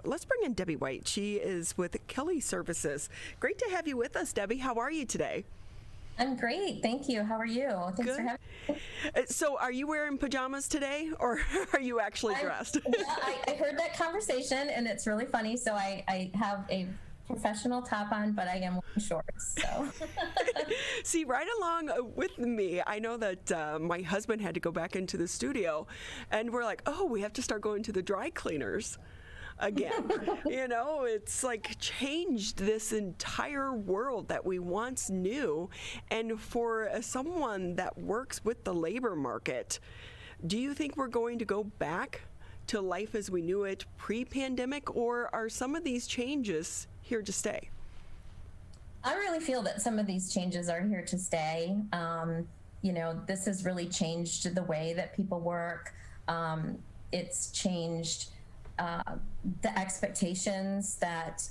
let's bring in Debbie White. She is with Kelly Services. Great to have you with us, Debbie. How are you today? I'm great. Thank you. How are you? Thanks for having me. So are you wearing pajamas today, or are you actually dressed? I heard that conversation, and it's really funny. So I have a professional top on, but I am wearing shorts. So See, right along with me, I know that my husband had to go back into the studio, and we're like, oh, we have to start going to the dry cleaners again. It's like changed this entire world that we once knew. And for someone that works with the labor market, do you think we're going to go back to life as we knew it pre-pandemic, or are some of these changes here to stay? I really feel that some of these changes are here to stay. This has really changed the way that people work. It's changed the expectations that,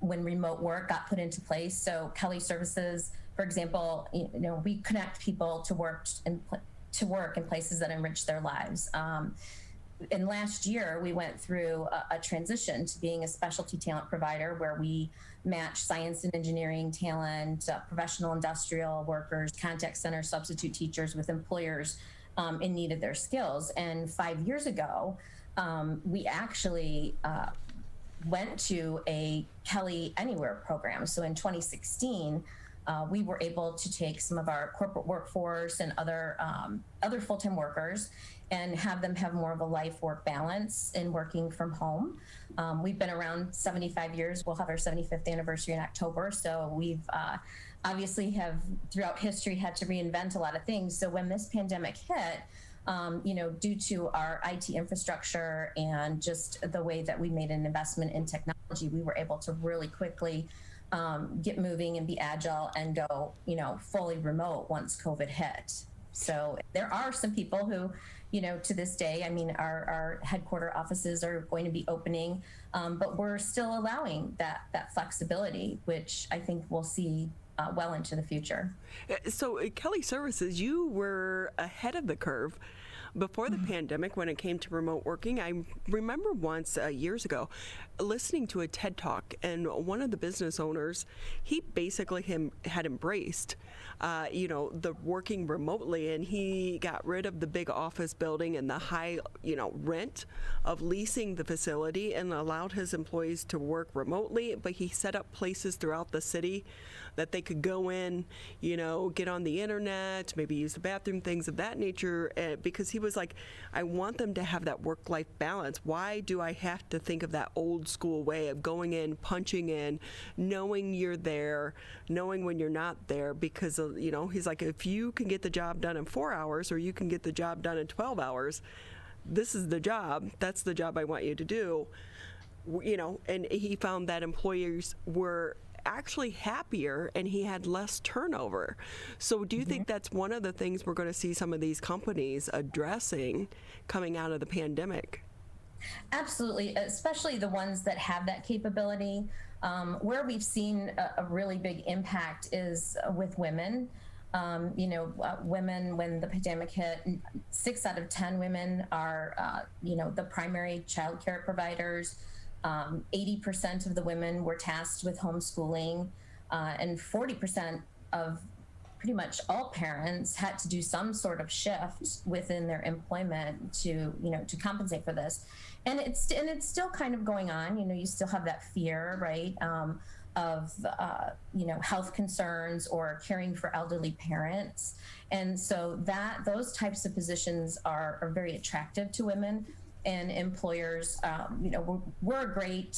when remote work got put into place. So Kelly Services, for example, we connect people to work in places that enrich their lives. And last year, we went through a transition to being a specialty talent provider where we match science and engineering talent, professional industrial workers, contact center substitute teachers with employers in need of their skills. And 5 years ago, we actually went to a Kelly Anywhere program. So in 2016, we were able to take some of our corporate workforce and other full-time workers and have them have more of a life-work balance in working from home. We've been around 75 years. We'll have our 75th anniversary in October. So we've obviously have throughout history had to reinvent a lot of things. So when this pandemic hit, due to our IT infrastructure and just the way that we made an investment in technology, we were able to really quickly get moving and be agile and go, fully remote once COVID hit. So there are some people who, to this day, our headquarter offices are going to be opening, but we're still allowing that flexibility, which I think we'll see well into the future. So Kelly Services, you were ahead of the curve before the pandemic when it came to remote working. I remember once years ago listening to a TED Talk, and one of the business owners, he basically had embraced the working remotely, and he got rid of the big office building and the high rent of leasing the facility and allowed his employees to work remotely. But he set up places throughout the city that they could go in, get on the internet, maybe use the bathroom, things of that nature, because he was like, I want them to have that work-life balance. Why do I have to think of that old school way of going in, punching in, knowing you're there, knowing when you're not there? Because, he's like, if you can get the job done in 4 hours or you can get the job done in 12 hours, this is the job. That's the job I want you to do. And he found that employers were actually happier and he had less turnover. So do you think that's one of the things we're going to see some of these companies addressing coming out of the pandemic? Absolutely, especially the ones that have that capability. Where we've seen a really big impact is with women. Women, when the pandemic hit, 6 out of 10 women are, the primary child care providers. 80% of the women were tasked with homeschooling, and 40% of pretty much all parents had to do some sort of shift within their employment to compensate for this. And it's still kind of going on. You still have that fear, right, of health concerns or caring for elderly parents. And so those types of positions are very attractive to women. And employers, we're very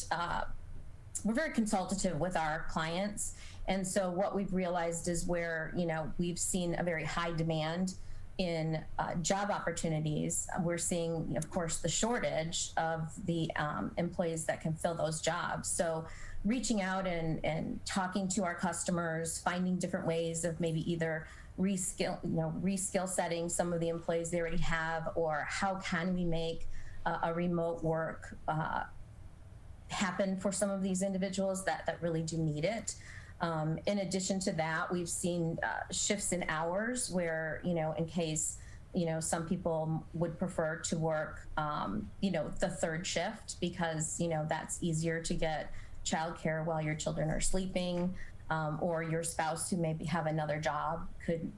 consultative with our clients. And so what we've realized is where, we've seen a very high demand in job opportunities, we're seeing, of course, the shortage of the employees that can fill those jobs. So reaching out and talking to our customers, finding different ways of maybe either reskill setting some of the employees they already have, or how can we make a remote work happen for some of these individuals that really do need it. In addition to that, we've seen shifts in hours where, in case, some people would prefer to work, the third shift because, that's easier to get childcare while your children are sleeping, or your spouse who maybe have another job could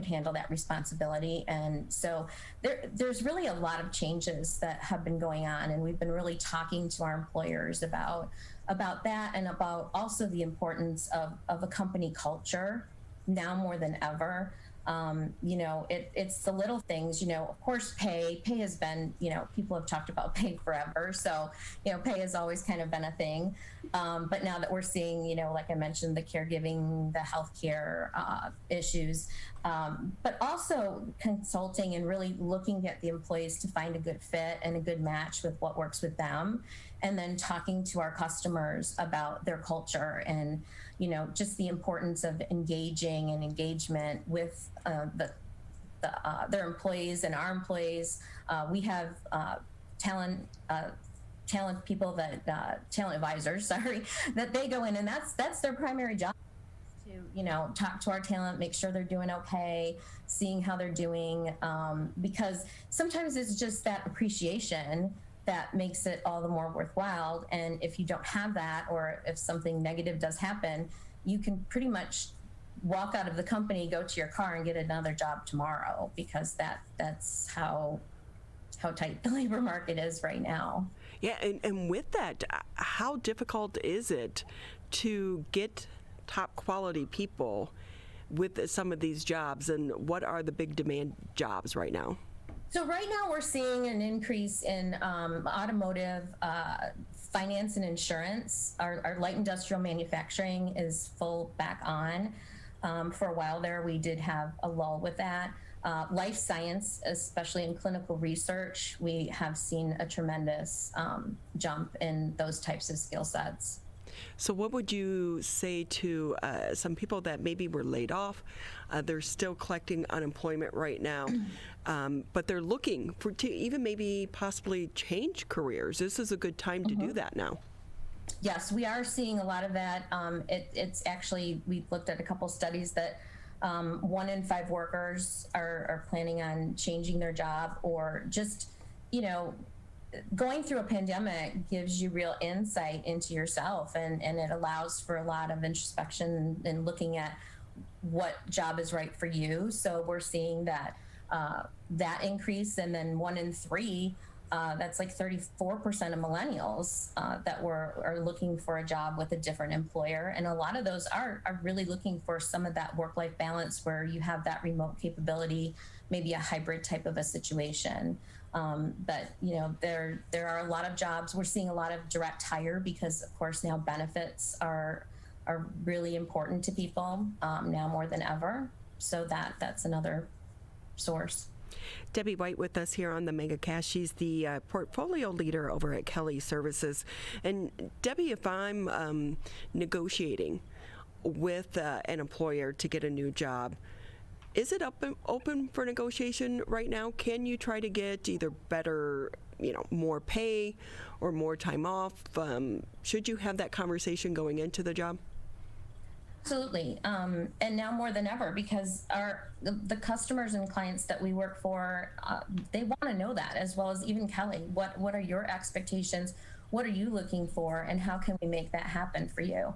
handle that responsibility. And so there's really a lot of changes that have been going on, and we've been really talking to our employers about that, and about also the importance of a company culture now more than ever. It's the little things, of course, pay has been, people have talked about pay forever. So, pay has always kind of been a thing. But now that we're seeing, like I mentioned, the caregiving, the healthcare issues, but also consulting and really looking at the employees to find a good fit and a good match with what works with them. And then talking to our customers about their culture and, just the importance of engaging and engagement with their employees and our employees. We have talent people talent advisors, that they go in, and that's their primary job, to talk to our talent, make sure they're doing okay, seeing how they're doing, because sometimes it's just that appreciation that makes it all the more worthwhile. And if you don't have that, or if something negative does happen, you can pretty much walk out of the company, go to your car, and get another job tomorrow, because that's how tight the labor market is right now. Yeah, and with that, how difficult is it to get top quality people with some of these jobs, and what are the big demand jobs right now? So right now we're seeing an increase in automotive, finance and insurance. Our light industrial manufacturing is full back on. For a while there, we did have a lull with that. Life science, especially in clinical research, we have seen a tremendous jump in those types of skill sets. So what would you say to some people that maybe were laid off? They're still collecting unemployment right now, but they're looking to even maybe possibly change careers. This is a good time to do that now. Yes, we are seeing a lot of that. It's actually, we've looked at a couple studies that 1 in 5 workers are planning on changing their job, or just, going through a pandemic gives you real insight into yourself, and it allows for a lot of introspection and looking at what job is right for you. So we're seeing that increase, and then 1 in 3, that's like 34% of millennials that are looking for a job with a different employer. And a lot of those are really looking for some of that work-life balance where you have that remote capability, maybe a hybrid type of a situation. But there are a lot of jobs. We're seeing a lot of direct hire because, of course, now benefits are really important to people now more than ever. So that's another source. Debbie White with us here on the MegaCast. She's the portfolio leader over at Kelly Services. And Debbie, if I'm negotiating with an employer to get a new job, is it open for negotiation right now? Can you try to get either better, more pay or more time off? Should you have that conversation going into the job? Absolutely. And now more than ever, because the customers and clients that we work for, they want to know that, as well as even Kelly. What are your expectations? What are you looking for? And how can we make that happen for you?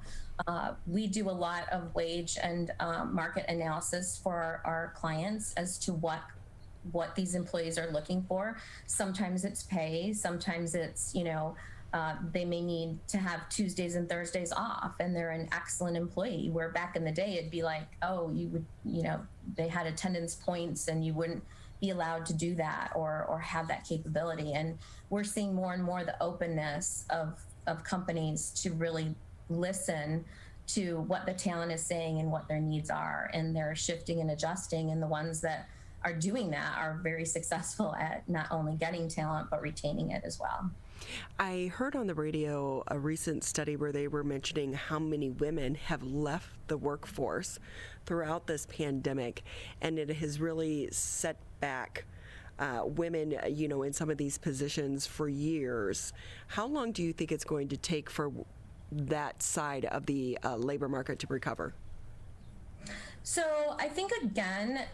We do a lot of wage and market analysis for our clients as to what these employees are looking for. Sometimes it's pay. Sometimes it's, they may need to have Tuesdays and Thursdays off, and they're an excellent employee, where back in the day it'd be like, oh, you would, they had attendance points and you wouldn't be allowed to do that or have that capability. And we're seeing more and more the openness of companies to really listen to what the talent is saying and what their needs are, and they're shifting and adjusting, and the ones that are doing that are very successful at not only getting talent but retaining it as well. I heard on the radio a recent study where they were mentioning how many women have left the workforce throughout this pandemic, and it has really set back women, in some of these positions for years. How long do you think it's going to take for that side of the labor market to recover? So I think, again,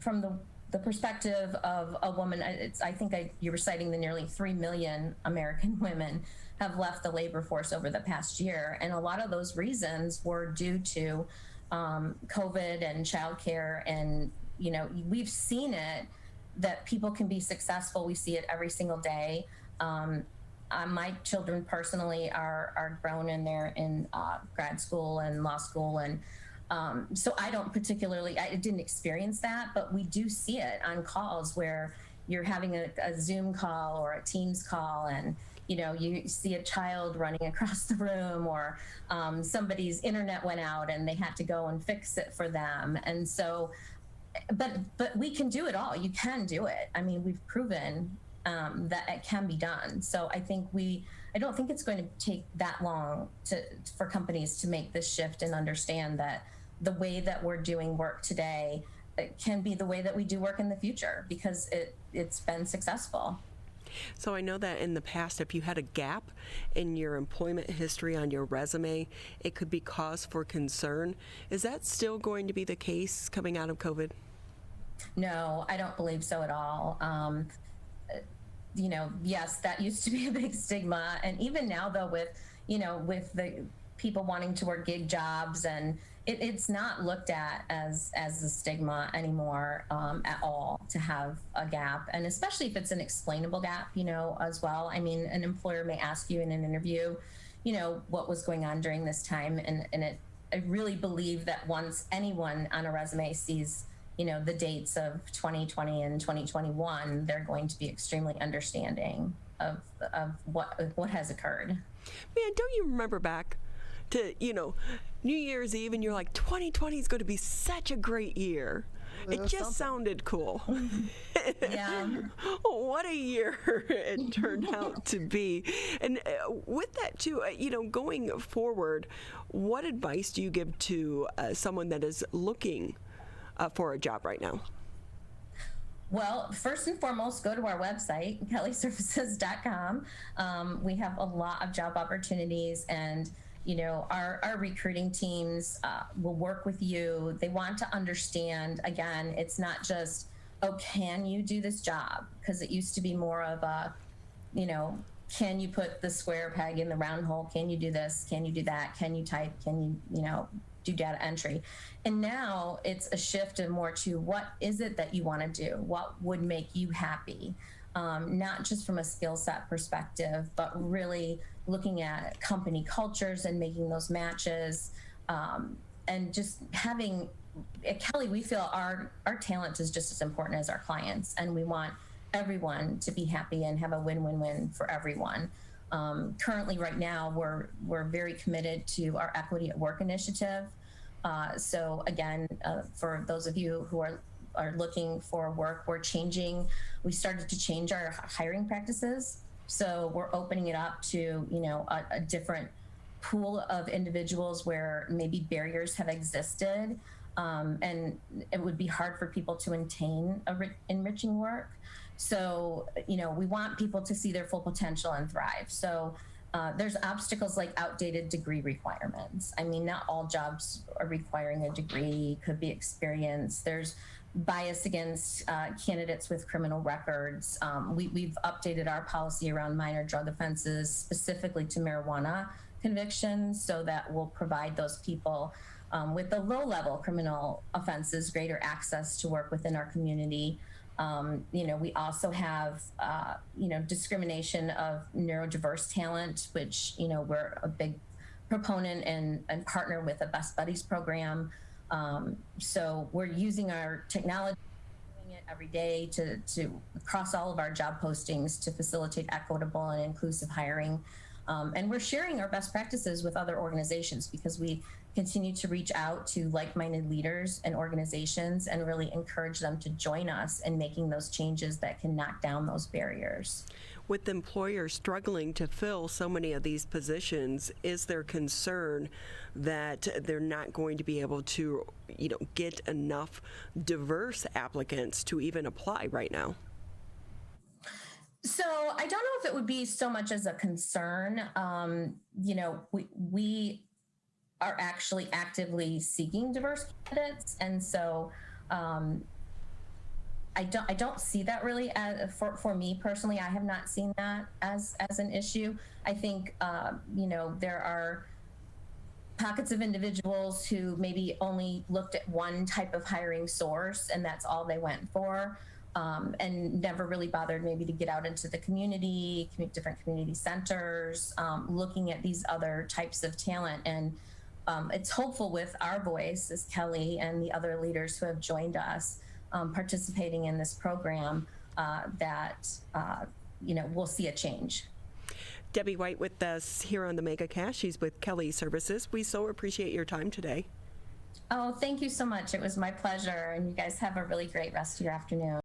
from the the perspective of a woman, I think you were citing the nearly 3 million American women have left the labor force over the past year. And a lot of those reasons were due to COVID and childcare. And, we've seen it, that people can be successful. We see it every single day. My children personally are grown and they're in grad school and law school. And so I didn't experience that, but we do see it on calls where you're having a Zoom call or a Teams call, and you see a child running across the room, or somebody's internet went out and they had to go and fix it for them. And so, but we can do it all. You can do it. I mean, we've proven that it can be done. So I don't think it's going to take that long for companies to make this shift and understand that the way that we're doing work today, it can be the way that we do work in the future, because it's been successful. So I know that in the past, if you had a gap in your employment history on your resume, it could be cause for concern. Is that still going to be the case coming out of COVID? No, I don't believe so at all. Yes, that used to be a big stigma. And even now, though, with the people wanting to work gig jobs, and it's not looked at as a stigma anymore at all to have a gap. And especially if it's an explainable gap, as well. I mean, an employer may ask you in an interview, what was going on during this time. I really believe that once anyone on a resume sees the dates of 2020 and 2021, they're going to be extremely understanding of what has occurred. Man, don't you remember back to, New Year's Eve, and you're like, 2020 is going to be such a great year. It just sounded cool. Yeah. What a year it turned out to be. And with that too, going forward, what advice do you give to someone that is looking for a job right now? Well, first and foremost, go to our website, kellyservices.com. We have a lot of job opportunities, and our recruiting teams will work with you. They want to understand, again, it's not just, can you do this job? Because it used to be more of a, can you put the square peg in the round hole? Can you do this? Can you do that? Can you type? Can you, do data entry? And now it's a shift of more to, what is it that you want to do? What would make you happy? Not just from a skill set perspective, but really looking at company cultures and making those matches, and just having, at Kelly, we feel our talent is just as important as our clients, and we want everyone to be happy and have a win-win-win for everyone. Currently, right now, we're very committed to our Equity at Work initiative. So again, for those of you who are looking for work, we started to change our hiring practices. So we're opening it up to, a different pool of individuals where maybe barriers have existed, and it would be hard for people to attain enriching work. So, we want people to see their full potential and thrive. So there's obstacles like outdated degree requirements. I mean, not all jobs are requiring a degree, could be experience. There's bias against candidates with criminal records. We've updated our policy around minor drug offenses, specifically to marijuana convictions, so that will provide those people with the low-level criminal offenses greater access to work within our community. We also have, discrimination of neurodiverse talent, which, we're a big proponent and partner with a Best Buddies program. So we're using our technology, doing it every day to across all of our job postings to facilitate equitable and inclusive hiring. And we're sharing our best practices with other organizations, because we continue to reach out to like-minded leaders and organizations and really encourage them to join us in making those changes that can knock down those barriers. With employers struggling to fill so many of these positions, is there concern that they're not going to be able to, get enough diverse applicants to even apply right now? So I don't know if it would be so much as a concern. We are actually actively seeking diverse candidates. And so I don't see that really as, for me personally. I have not seen that as an issue. I think there are pockets of individuals who maybe only looked at one type of hiring source and that's all they went for, and never really bothered maybe to get out into the community, different community centers, looking at these other types of talent. And it's hopeful with our voice as Kelly and the other leaders who have joined us participating in this program that we'll see a change. Debbie White with us here on the Mega Cast. She's with Kelly Services. We so appreciate your time today. Oh, thank you so much. It was my pleasure. And you guys have a really great rest of your afternoon.